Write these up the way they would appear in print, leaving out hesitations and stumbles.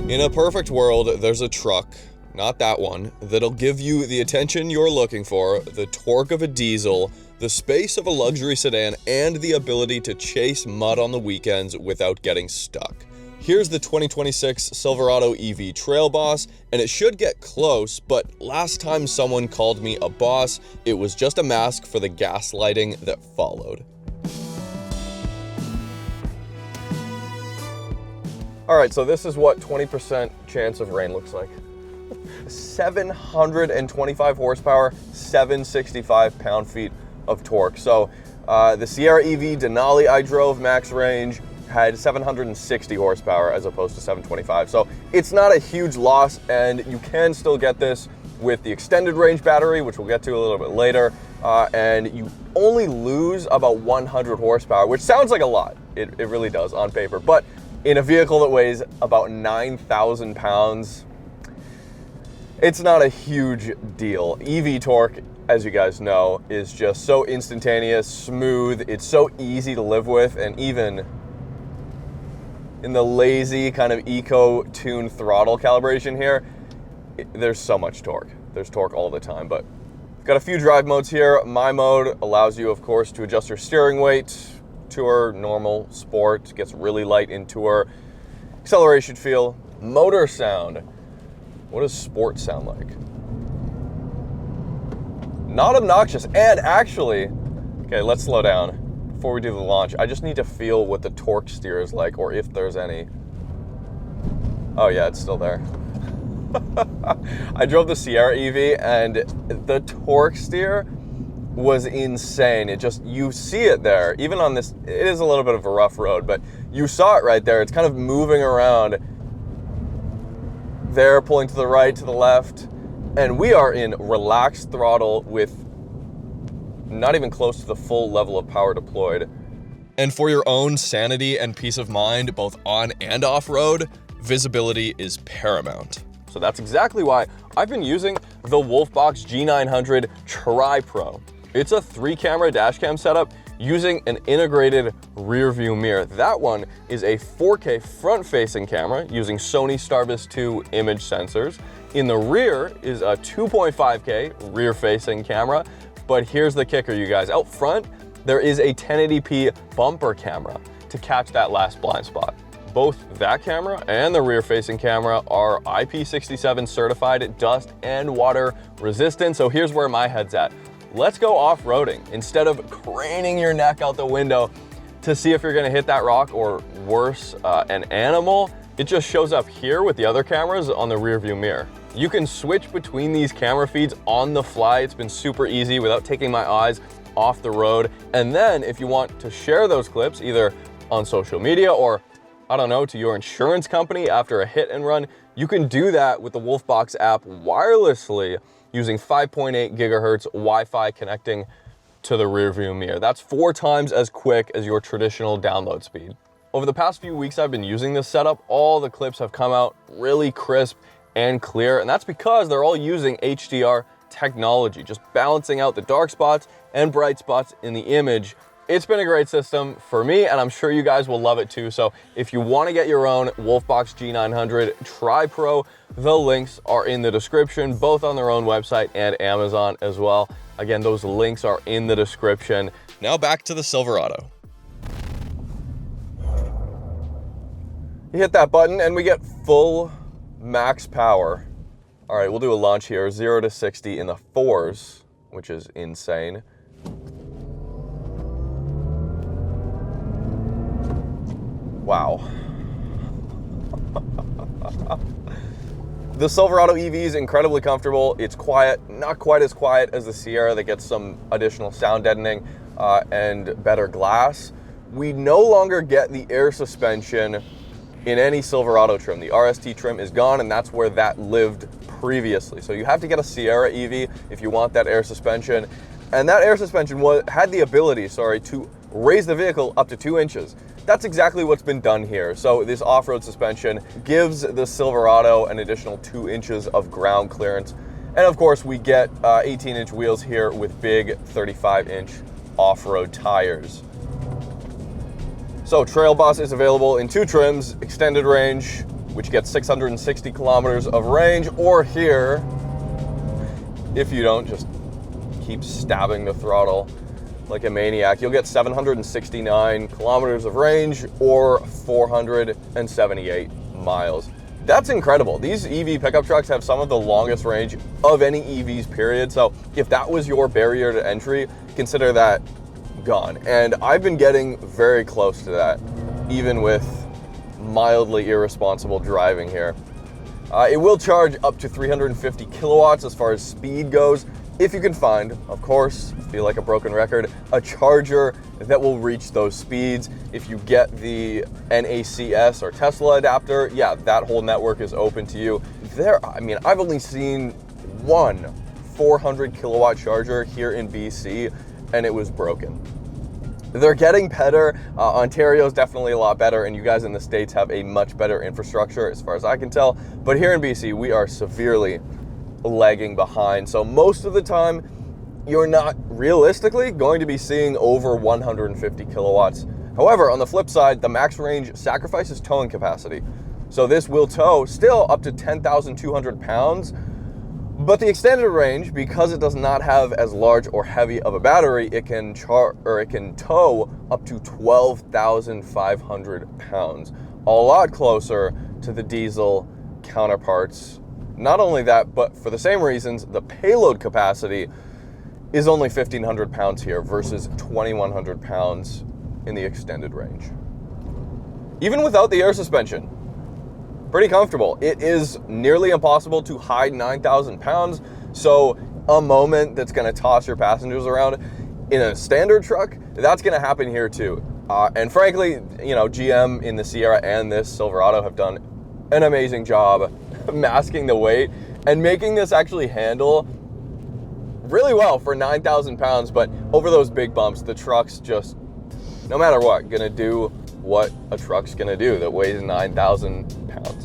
In a perfect world, there's a truck, not that one, that'll give you the attention you're looking for, the torque of a diesel, the space of a luxury sedan, and the ability to chase mud on the weekends without getting stuck. Here's the 2026 Silverado EV Trail Boss, and it should get close, but last time someone called me a boss, it was just a mask for the gaslighting that followed. All right, so this is what 20% chance of rain looks like. 725 horsepower, 765 pound-feet of torque. So the Sierra EV Denali I drove max range had 760 horsepower as opposed to 725. So it's not a huge loss, and you can still get this with the extended range battery, which we'll get to a little bit later, and you only lose about 100 horsepower, which sounds like a lot. It really does on paper, but in a vehicle that weighs about 9,000 pounds, it's not a huge deal. EV torque, as you guys know, is just so instantaneous, smooth, it's so easy to live with, and even in the lazy kind of eco-tuned throttle calibration here, there's so much torque. There's torque all the time, but got a few drive modes here. My mode allows you, of course, to adjust your steering weight. Tour, normal, sport, gets really light in tour. Acceleration feel, motor sound. What does sport sound like? Not obnoxious, and actually, okay, let's slow down. Before we do the launch, I just need to feel what the torque steer is like, or if there's any. Oh yeah, it's still there. I drove the Sierra EV, and the torque steer was insane. It just, you see it there, even on this, it is a little bit of a rough road, but you saw it right there. It's kind of moving around there, pulling to the right, to the left, and we are in relaxed throttle with not even close to the full level of power deployed. And for your own sanity and peace of mind, both on and off-road, visibility is paramount. So that's exactly why I've been using the Wolfbox G900 Tri-Pro. It's a 3-camera dashcam setup using an integrated rear view mirror. That one is a 4K front-facing camera using Sony Starbus 2 image sensors. In the rear is a 2.5K rear-facing camera, but here's the kicker, you guys. Out front, there is a 1080p bumper camera to catch that last blind spot. Both that camera and the rear-facing camera are IP67 certified, dust and water resistant. So here's where my head's at. Let's go off-roading. Instead of craning your neck out the window to see if you're gonna hit that rock or worse, an animal, it just shows up here with the other cameras on the rear view mirror. You can switch between these camera feeds on the fly. It's been super easy without taking my eyes off the road. And then if you want to share those clips either on social media or, I don't know, to your insurance company after a hit and run, you can do that with the Wolfbox app wirelessly using 5.8 gigahertz Wi-Fi connecting to the rear view mirror. That's 4 times as quick as your traditional download speed. Over the past few weeks I've been using this setup, all the clips have come out really crisp and clear, and that's because they're all using HDR technology, just balancing out the dark spots and bright spots in the image. It's been a great system for me, and I'm sure you guys will love it too. So if you want to get your own Wolfbox G900 Tri-Pro, the links are in the description, both on their own website and Amazon as well. Again, those links are in the description. Now back to the Silverado. You hit that button and we get full max power. All right, we'll do a launch here, 0 to 60 in the 4s, which is insane. Wow. The Silverado EV is incredibly comfortable. It's quiet, not quite as quiet as the Sierra that gets some additional sound deadening and better glass. We no longer get the air suspension in any Silverado trim. The RST trim is gone, and that's where that lived previously. So you have to get a Sierra EV if you want that air suspension. And that air suspension had the ability, to raise the vehicle up to 2 inches. That's exactly what's been done here. So this off-road suspension gives the Silverado an additional 2 inches of ground clearance. And of course, we get 18-inch wheels here with big 35-inch off-road tires. So Trail Boss is available in 2 trims, extended range which gets 660 kilometers of range, or here, if you don't just keep stabbing the throttle like a maniac, you'll get 769 kilometers of range or 478 miles. That's incredible. These EV pickup trucks have some of the longest range of any EVs, period. So if that was your barrier to entry, consider that gone. And I've been getting very close to that, even with mildly irresponsible driving here. It will charge up to 350 kilowatts as far as speed goes, if you can find, of course, feel like a broken record, a charger that will reach those speeds. If you get the NACS or Tesla adapter, yeah, that whole network is open to you. I've only seen one 400 kilowatt charger here in BC, and it was broken. They're getting better. Ontario's definitely a lot better, and you guys in the States have a much better infrastructure as far as I can tell. But here in BC, we are severely lagging behind. So most of the time, you're not realistically going to be seeing over 150 kilowatts. However, on the flip side, the max range sacrifices towing capacity. So this will tow still up to 10,200 pounds, but the extended range, because it does not have as large or heavy of a battery, it can tow up to 12,500 pounds, a lot closer to the diesel counterparts. Not only that, but for the same reasons, the payload capacity is only 1,500 pounds here versus 2,100 pounds in the extended range. Even without the air suspension, pretty comfortable. It is nearly impossible to hide 9,000 pounds, so a moment that's gonna toss your passengers around in a standard truck, that's gonna happen here too. And frankly, GM in the Sierra and this Silverado have done an amazing job masking the weight and making this actually handle really well for 9,000 pounds. But over those big bumps, the truck's just, no matter what, gonna do what a truck's gonna do that weighs 9,000 pounds.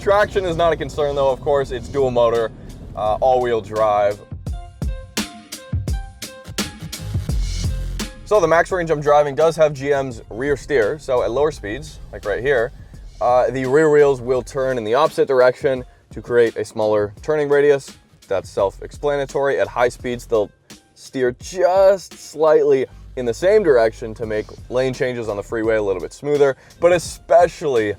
Traction is not a concern though, of course. It's dual motor, all-wheel drive. So the max range I'm driving does have GM's rear steer, so at lower speeds, like right here, the rear wheels will turn in the opposite direction to create a smaller turning radius. That's self-explanatory. At high speeds, they'll steer just slightly in the same direction to make lane changes on the freeway a little bit smoother, but especially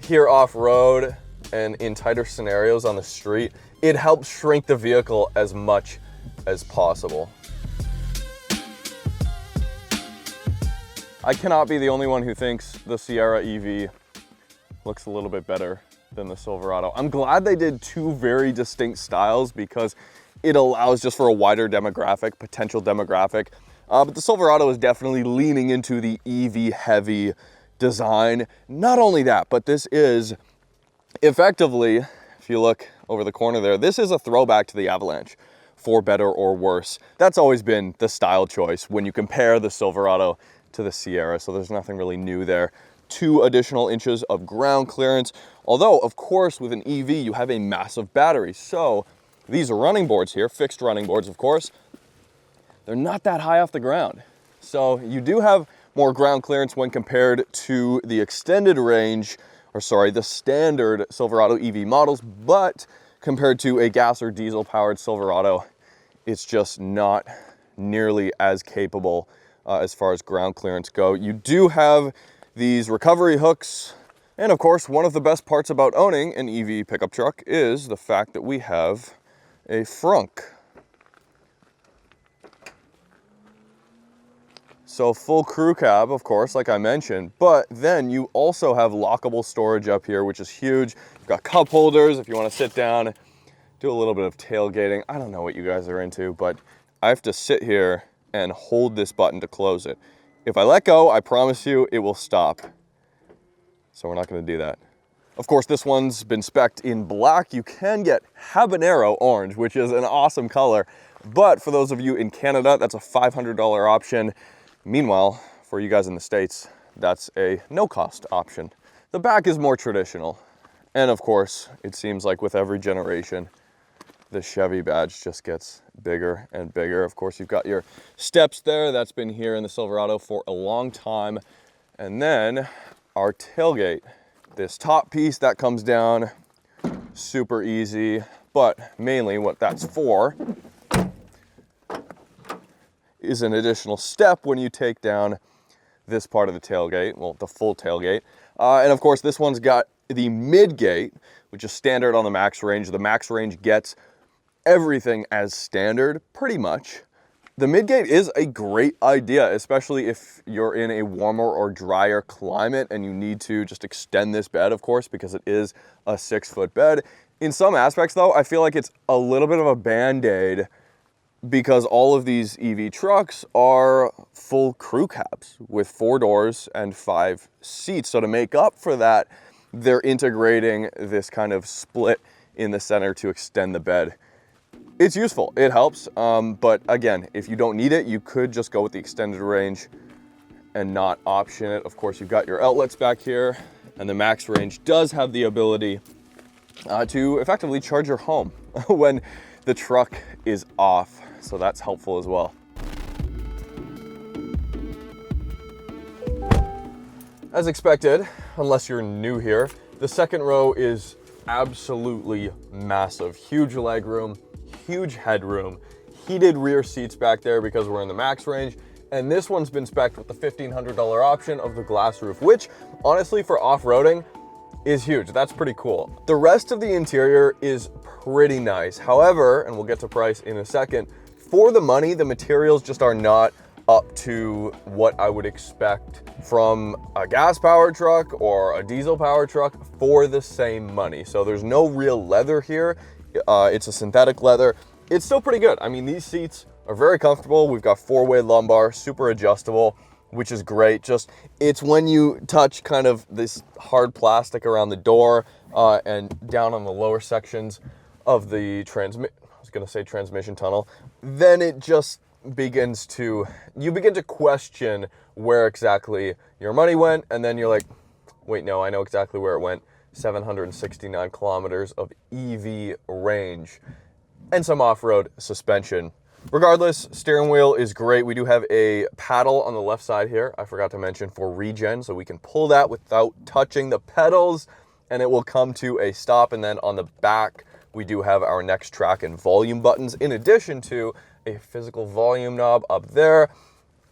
here off-road and in tighter scenarios on the street, it helps shrink the vehicle as much as possible. I cannot be the only one who thinks the Sierra EV looks a little bit better than the Silverado. I'm glad they did two very distinct styles because it allows just for a wider demographic, potential demographic. But the Silverado is definitely leaning into the EV heavy design. Not only that, but this is effectively, if you look over the corner there, this is a throwback to the Avalanche, for better or worse. That's always been the style choice when you compare the Silverado to the Sierra, so there's nothing really new there. 2 additional inches of ground clearance, although of course with an EV you have a massive battery. So these running boards here, fixed running boards of course, they're not that high off the ground. So you do have more ground clearance when compared to the extended range, or sorry, the standard Silverado EV models, but compared to a gas or diesel powered Silverado, it's just not nearly as capable as far as ground clearance go. You do have these recovery hooks, and of course, one of the best parts about owning an EV pickup truck is the fact that we have a frunk. So full crew cab, of course, like I mentioned, but then you also have lockable storage up here, which is huge. You've got cup holders if you want to sit down, do a little bit of tailgating. I don't know what you guys are into, but I have to sit here and hold this button to close it. If I let go, I promise you it will stop. So we're not going to do that. Of course, this one's been spec'd in black. You can get habanero orange, which is an awesome color. But for those of you in Canada, that's a $500 option. Meanwhile, for you guys in the States, that's a no-cost option. The back is more traditional. And of course, it seems like with every generation, the Chevy badge just gets bigger and bigger. Of course, you've got your steps there. That's been here in the Silverado for a long time. And then our tailgate, this top piece that comes down, super easy, but mainly what that's for is an additional step when you take down this part of the tailgate, well, the full tailgate. And of course, this one's got the mid gate, which is standard on the Max Range. The Max Range gets everything as standard, pretty much. The mid gate is a great idea, especially if you're in a warmer or drier climate and you need to just extend this bed, of course, because it is a 6-foot bed. In some aspects, though, I feel like it's a little bit of a band-aid because all of these EV trucks are full crew cabs with 4 doors and 5 seats. So to make up for that, they're integrating this kind of split in the center to extend the bed. It's useful, it helps, but again, if you don't need it, you could just go with the extended range and not option it. Of course, you've got your outlets back here, and the Max Range does have the ability to effectively charge your home when the truck is off, so that's helpful as well. As expected, unless you're new here, the second row is absolutely massive. Huge legroom, huge headroom, heated rear seats back there because we're in the Max Range, and this one's been spec'd with the $1,500 option of the glass roof, which honestly for off-roading is huge. That's pretty cool. The rest of the interior is pretty nice. However, and we'll get to price in a second, for the money, the materials just are not up to what I would expect from a gas-powered truck or a diesel-powered truck for the same money. So there's no real leather here. It's a synthetic leather. It's still pretty good. I mean, these seats are very comfortable. We've got 4-way lumbar, super adjustable, which is great. Just, it's when you touch kind of this hard plastic around the door and down on the lower sections of the transmission tunnel, then it just begins to, you begin to question where exactly your money went, and then you're like, wait, no, I know exactly where it went. 769 kilometers of EV range and some off-road suspension. Regardless, steering wheel is great. We do have a paddle on the left side here, I forgot to mention, for regen, so we can pull that without touching the pedals and it will come to a stop. And then on the back, we do have our next track and volume buttons, in addition to a physical volume knob up there.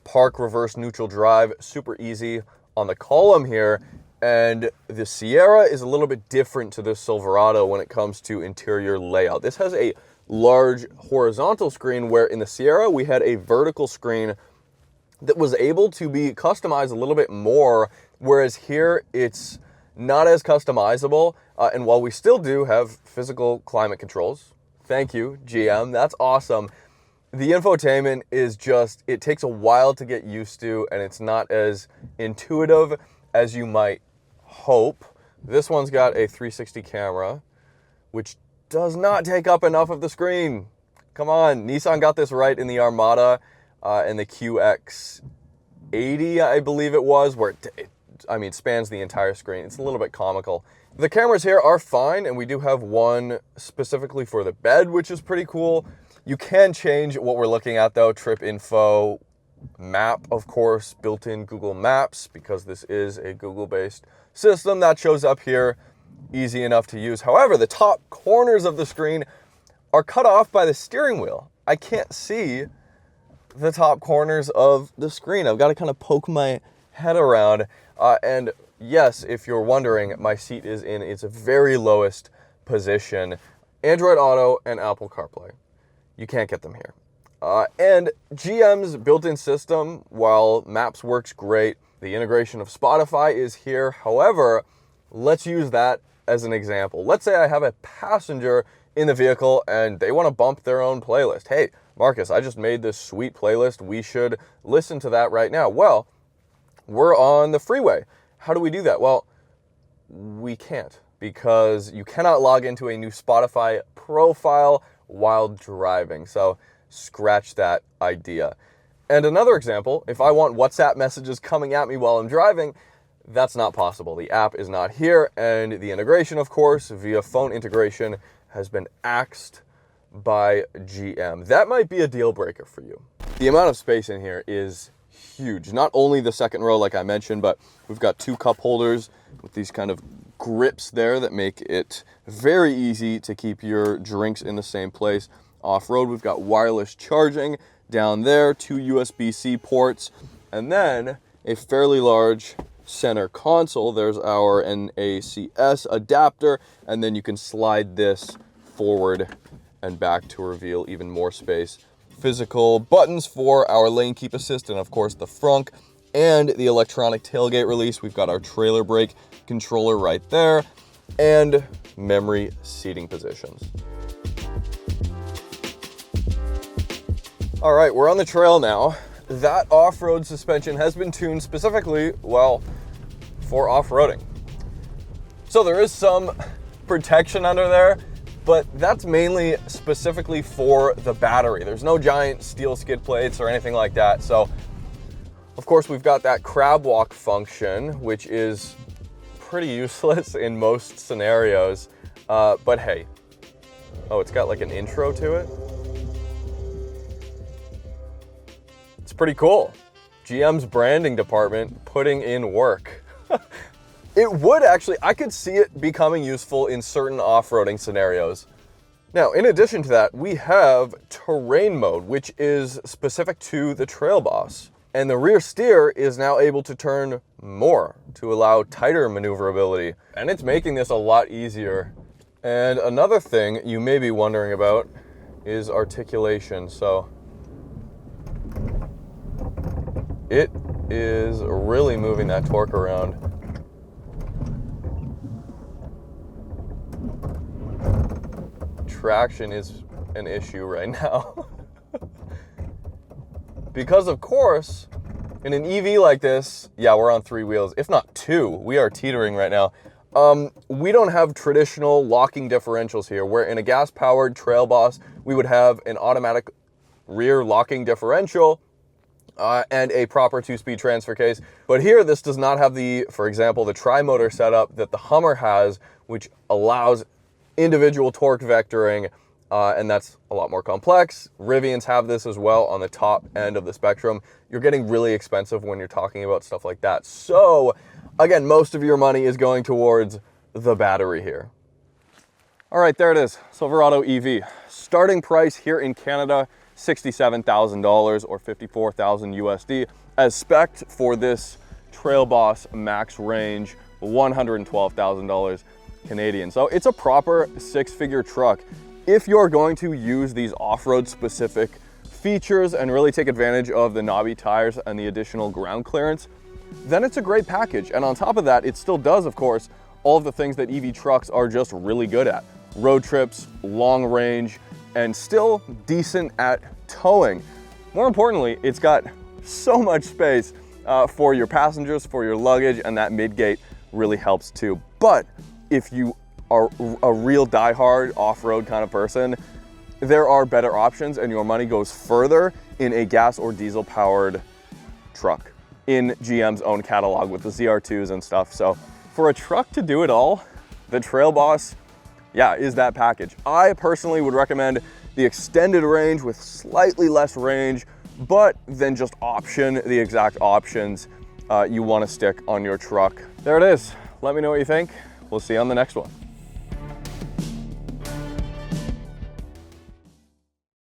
Park, reverse, neutral, drive, super easy on the column here. And the Sierra is a little bit different to the Silverado when it comes to interior layout. This has a large horizontal screen, where in the Sierra we had a vertical screen that was able to be customized a little bit more, whereas here it's not as customizable. And while we still do have physical climate controls, thank you, GM, that's awesome, the infotainment is just, it takes a while to get used to, and it's not as intuitive as you might hope. This one's got a 360 camera, which does not take up enough of the screen. Come on, Nissan got this right in the Armada and the QX80, I believe it was, where it spans the entire screen. It's a little bit comical. The cameras here are fine, and we do have one specifically for the bed, which is pretty cool. You can change what we're looking at though, trip info, map, of course, built-in Google Maps, because this is a Google-based system that shows up here, easy enough to use. However, the top corners of the screen are cut off by the steering wheel. I can't see the top corners of the screen. I've got to kind of poke my head around. And yes, if you're wondering, my seat is in its very lowest position. Android Auto and Apple CarPlay. You can't get them here. And GM's built-in system, while Maps works great, the integration of Spotify is here. However, let's use that as an example. Let's say I have a passenger in the vehicle and they want to bump their own playlist. Hey, Marcus, I just made this sweet playlist. We should listen to that right now. Well, we're on the freeway. How do we do that? Well, we can't, because you cannot log into a new Spotify profile while driving. So scratch that idea. And another example, if I want WhatsApp messages coming at me while I'm driving, that's not possible. The app is not here, and the integration, of course, via phone integration has been axed by GM. That might be a deal breaker for you. The amount of space in here is huge. Not only the second row, like I mentioned, but we've got 2 cup holders with these kind of grips there that make it very easy to keep your drinks in the same place. Off-road, we've got wireless charging down there, 2 USB-C ports, and then a fairly large center console. There's our NACS adapter, and then you can slide this forward and back to reveal even more space. Physical buttons for our lane keep assist, and of course the frunk and the electronic tailgate release. We've got our trailer brake controller right there, and memory seating positions. All right, we're on the trail now. That off-road suspension has been tuned specifically, well, for off-roading. So there is some protection under there, but that's mainly specifically for the battery. There's no giant steel skid plates or anything like that. So, of course, we've got that crab walk function, which is pretty useless in most scenarios. But hey, oh, it's got like an intro to it. It's pretty cool. GM's branding department putting in work. It would actually, I could see it becoming useful in certain off-roading scenarios. Now, in addition to that, we have terrain mode, which is specific to the Trail Boss. And the rear steer is now able to turn more to allow tighter maneuverability. And it's making this a lot easier. And another thing you may be wondering about is articulation. So it is really moving that torque around. Traction is an issue right now. Because of course, in an EV like this, yeah, we're on 3 wheels, if not 2. We are teetering right now. We don't have traditional locking differentials here, where in a gas-powered Trail Boss, we would have an automatic rear locking differential and a proper 2-speed transfer case. But here, this does not have the, for example, the tri-motor setup that the Hummer has, which allows individual torque vectoring, and that's a lot more complex. Rivians have this as well on the top end of the spectrum. You're getting really expensive when you're talking about stuff like that. So again, most of your money is going towards the battery here. All right, there it is, Silverado EV. Starting price here in Canada, $67,000 or 54,000 USD. As spec'd for this Trail Boss max range, $112,000 Canadian. So it's a proper 6-figure truck. If you're going to use these off-road specific features and really take advantage of the knobby tires and the additional ground clearance, then it's a great package. And on top of that, it still does, of course, all of the things that EV trucks are just really good at. Road trips, long range, and still decent at towing. More importantly, it's got so much space for your passengers, for your luggage, and that mid-gate really helps too. But if you are a real diehard off-road kind of person, there are better options, and your money goes further in a gas or diesel powered truck in GM's own catalog with the ZR2s and stuff. So for a truck to do it all, the Trail Boss, yeah, is that package. I personally would recommend the extended range with slightly less range, but then just option the exact options you want to stick on your truck. There it is. Let me know what you think. We'll see you on the next one.